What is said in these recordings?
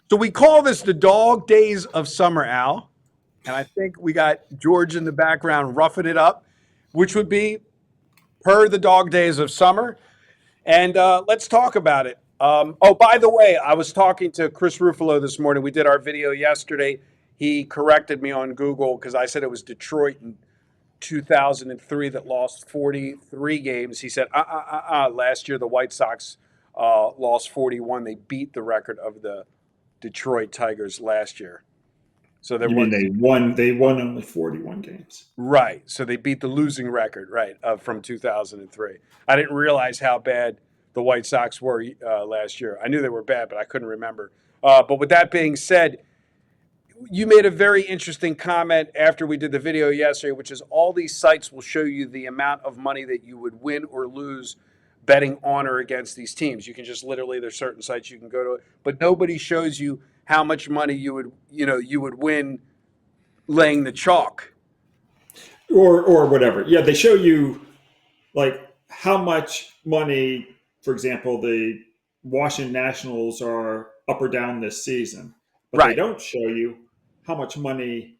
So we call this the dog days of summer, Al. And I think we got George in the background roughing it up, which would be per the dog days of summer. And let's talk about it. Oh, by the way, I was talking to Chris Ruffalo this morning. We did our video yesterday. He corrected me on Google because I said it was Detroit in 2003 that lost 43 games. He said, last year the White Sox lost 41. They beat the record of the Detroit Tigers last year. So there You was, mean they won only 41 games? right. So they beat the losing record, right, from 2003. I didn't realize how bad the White Sox were last year. I knew they were bad, but I couldn't remember. But with that being said, you made a very interesting comment after we did the video yesterday, which is all these sites will show you the amount of money that you would win or lose betting on or against these teams. You can just literally, there's certain sites you can go to, but nobody shows you how much money you would win laying the chalk. Or whatever. Yeah, they show you like how much money, for example, the Washington Nationals are up or down this season, but they Right. don't show you how much money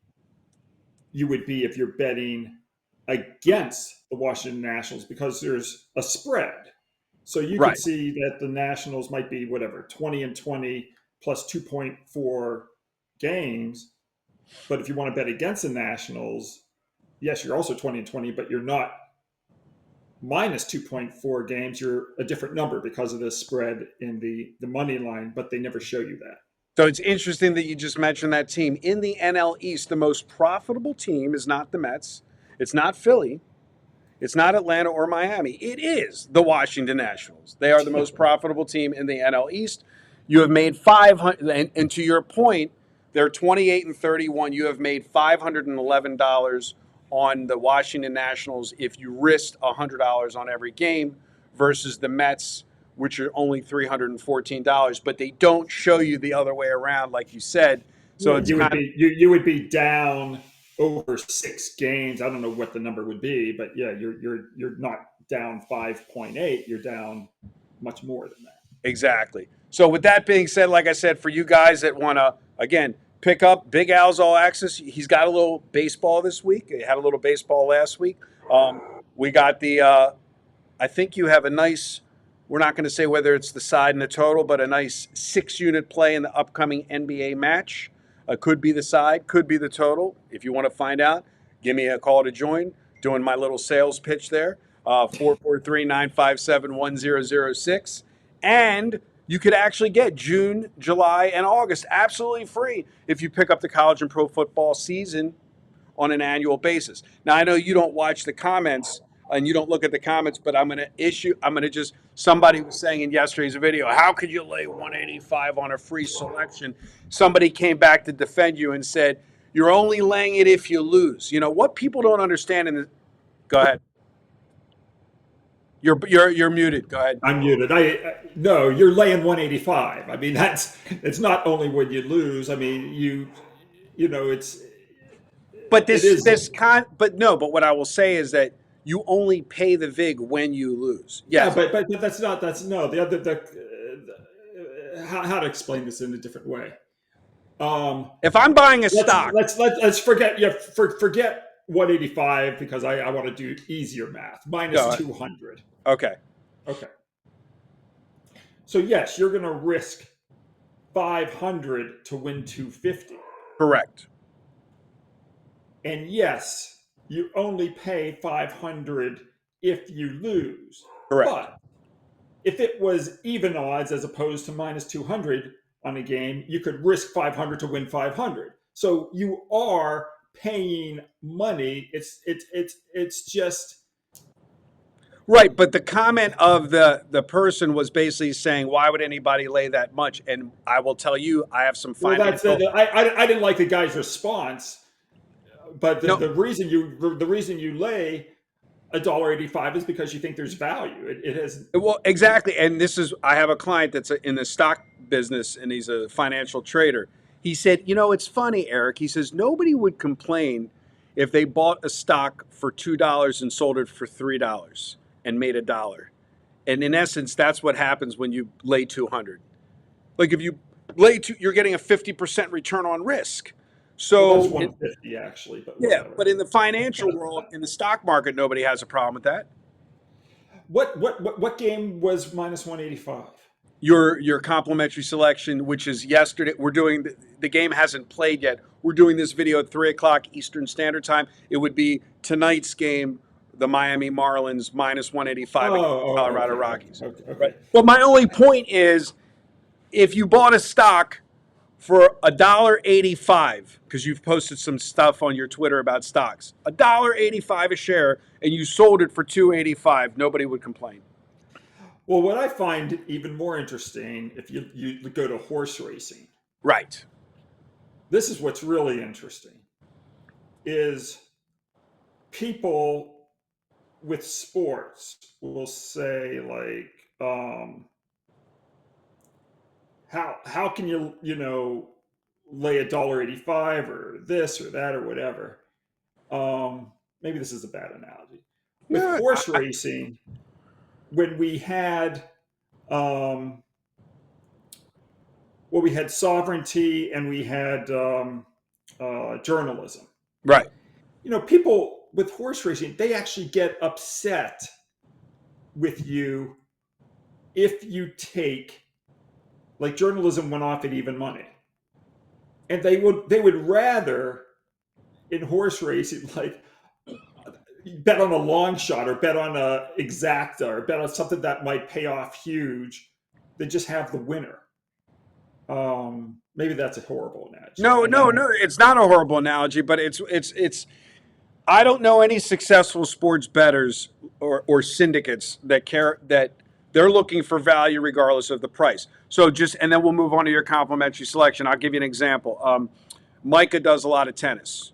you would be if you're betting against the Washington Nationals because there's a spread. So you could Right. see that the Nationals might be whatever 20-20 plus 2.4 games, but if you want to bet against the Nationals, yes, you're also 20-20, but you're not minus 2.4 games. You're a different number because of the spread in the money line, but they never show you that. So it's interesting that you just mentioned that team. In the NL East, the most profitable team is not the Mets. It's not Philly. It's not Atlanta or Miami. It is the Washington Nationals. They are the most profitable team in the NL East. You have made 500, and to your point, they're 28-31. You have made $511 on the Washington Nationals if you risked $100 on every game versus the Mets, which are only $314. But they don't show you the other way around, like you said. So Yeah, it's kind of you would be down over 6 games. I don't know what the number would be, but yeah, you're not down 5.8. You're down much more than that. exactly. So with that being said, like I said, for you guys that want to, again, pick up Big Al's All Access, he's got a little baseball this week. He had a little baseball last week. We got I think you have a nice, we're not going to say whether it's the side and the total, but a nice 6-unit play in the upcoming NBA match. Could be the side, could be the total. If you want to find out, give me a call to join. Doing my little sales pitch there, 443-957-1006. And you could actually get June, July, and August absolutely free if you pick up the college and pro football season on an annual basis. Now, I know you don't watch the comments and you don't look at the comments, but I'm going to just, somebody was saying in yesterday's video, how could you lay 185 on a free selection? Somebody came back to defend you and said, you're only laying it if you lose. You know, what people don't understand go ahead. You're muted. Go ahead. I'm muted. No, you're laying 185. I mean, it's not only when you lose. I mean, you know, But it is. but what I will say is that you only pay the vig when you lose. Yeah, Yes. but that's no the other how to explain this in a different way. If I'm buying a let's stock, let's forget forget 185 because I want to do easier math. Minus 200. Okay. Okay. So yes, you're going to risk 500 to win 250. Correct. And yes, you only pay 500 if you lose. Correct. But if it was even odds as opposed to minus 200 on a game, you could risk 500 to win 500. So you are paying money. It's just right. But the comment of the person was basically saying, why would anybody lay that much? And I will tell you, I have some financial. I didn't like the guy's response, but No. the reason you lay $1.85 is because you think there's value. It has Well, exactly. And I have a client that's in the stock business and he's a financial trader. He said, it's funny, Eric. He says, nobody would complain if they bought a stock for $2 and sold it for $3 and made $1. And in essence, that's what happens when you lay 200. Like if you you're getting a 50% return on risk. Well, that's So, 150 actually, but yeah, whatever. but in the financial world, in the stock market, nobody has a problem with that. What game was minus 185? Your complimentary selection, which is yesterday. We're doing the game hasn't played yet. We're doing this video at 3 o'clock Eastern Standard Time. It would be tonight's game, the Miami Marlins minus 185 against the Colorado Okay, Rockies. Right. okay. But my only point is, if you bought a stock for $1.85, because you've posted some stuff on your Twitter about stocks, $1.85 a share, and you sold it for $2.85, nobody would complain. Well, what I find even more interesting, if you go to horse racing, Right. this is what's really interesting, is people with sports will say like, how can you lay $1.85 or this or that or whatever. Maybe this is a bad analogy. With No, horse racing, when we had we had sovereignty and we had journalism. right. People with horse racing, they actually get upset with you if you take, like, journalism went off at even money, and they would rather in horse racing, like, bet on a long shot or bet on a exacta or bet on something that might pay off huge than just have the winner. Maybe that's a horrible analogy. No, no, no. It's not a horrible analogy, but it's. I don't know any successful sports bettors or syndicates that care that they're looking for value regardless of the price. So and then we'll move on to your complimentary selection. I'll give you an example. Micah does a lot of tennis,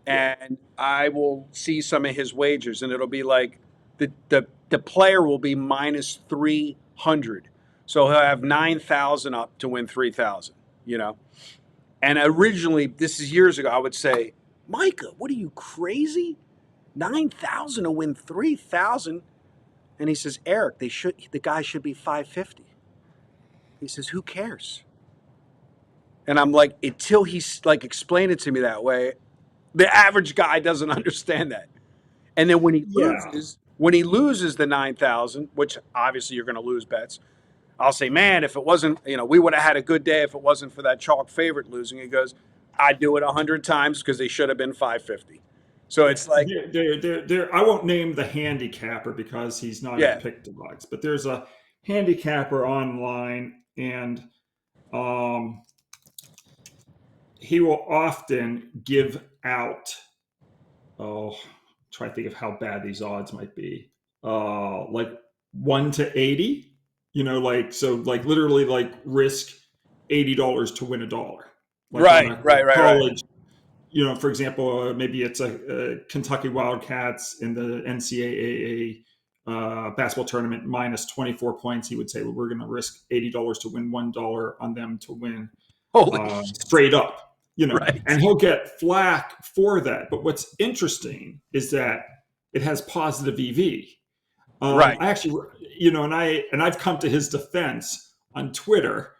and I will see some of his wagers, and it'll be like the player will be minus 300, so he'll have 9,000 up to win 3,000. And originally, this is years ago, I would say, Micah, what are you, crazy? 9,000 to win 3,000. And he says, Eric, the guy should be 550. He says, who cares? And I'm like, until he's like explained it to me that way, the average guy doesn't understand that. And then when he loses the 9,000, which obviously you're going to lose bets, I'll say, man, if it wasn't, we would have had a good day if it wasn't for that chalk favorite losing. He goes, I'd do it 100 times because they should have been 550. So it's like, I won't name the handicapper because he's not a pick device, but there's a handicapper online, and he will often give out, try to think of how bad these odds might be, like 1 to 80. Like literally, like, risk $80 to win $1. Like right. college, for example, maybe it's a Kentucky Wildcats in the NCAA basketball tournament minus 24 points. He would say, well, we're going to risk $80 to win $1 on them to win straight up, right. And he'll get flack for that. But what's interesting is that it has positive EV. Right. I actually, and I've come to his defense on Twitter.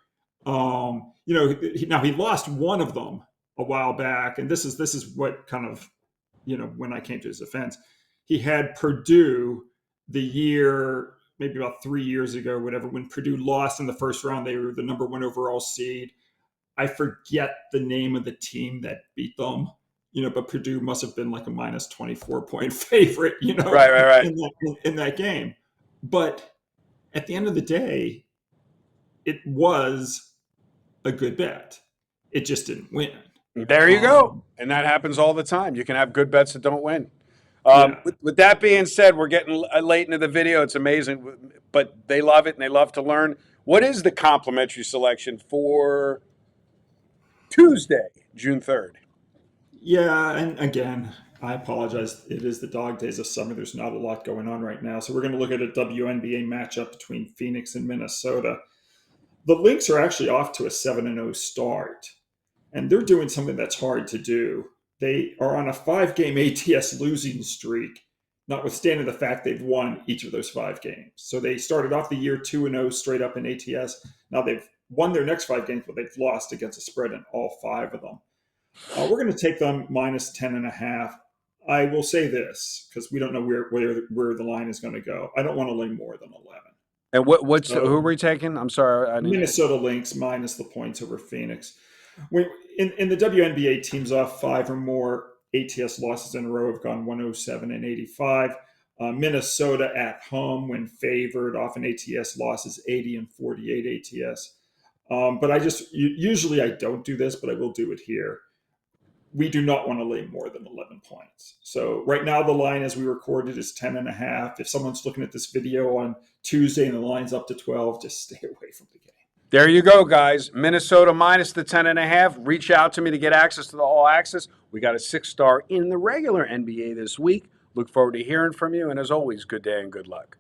Now he lost one of them a while back, and this is what kind of, when I came to his defense, he had Purdue the year, maybe about 3 years ago, or whatever, when Purdue lost in the first round. They were the number 1 overall seed. I forget the name of the team that beat them. But Purdue must have been like a minus 24 point favorite, right. in that game. But at the end of the day, it was a good bet. It just didn't win. There you go. And that happens all the time. You can have good bets that don't win. With that being said, we're getting late into the video. It's amazing, but they love it and they love to learn. What is the complimentary selection for Tuesday, June 3rd? Yeah, and again, I apologize. It is the dog days of summer. There's not a lot going on right now. So we're going to look at a WNBA matchup between Phoenix and Minnesota. The Lynx are actually off to a 7-0 start, and they're doing something that's hard to do. They are on a 5-game ATS losing streak, notwithstanding the fact they've won each of those 5 games. So they started off the year 2-0 straight up in ATS. Now they've won their next 5 games, but they've lost against a spread in all 5 of them. We're going to take them minus 10.5. I will say this because we don't know where the line is going to go. I don't want to lay more than 11. And who are we taking? I'm sorry, I didn't. Minnesota Lynx minus the points over Phoenix. In the WNBA, teams off 5 or more ATS losses in a row have gone 107 and 85. Minnesota at home, when favored, often ATS losses 80 and 48 ATS. But usually I don't do this, but I will do it here. We do not want to lay more than 11 points. So right now the line as we recorded is 10.5. If someone's looking at this video on Tuesday and the line's up to 12, just stay away from the game. There you go, guys. Minnesota minus the 10.5. Reach out to me to get access to the All Access. We got a 6-star in the regular NBA this week. Look forward to hearing from you. And as always, good day and good luck.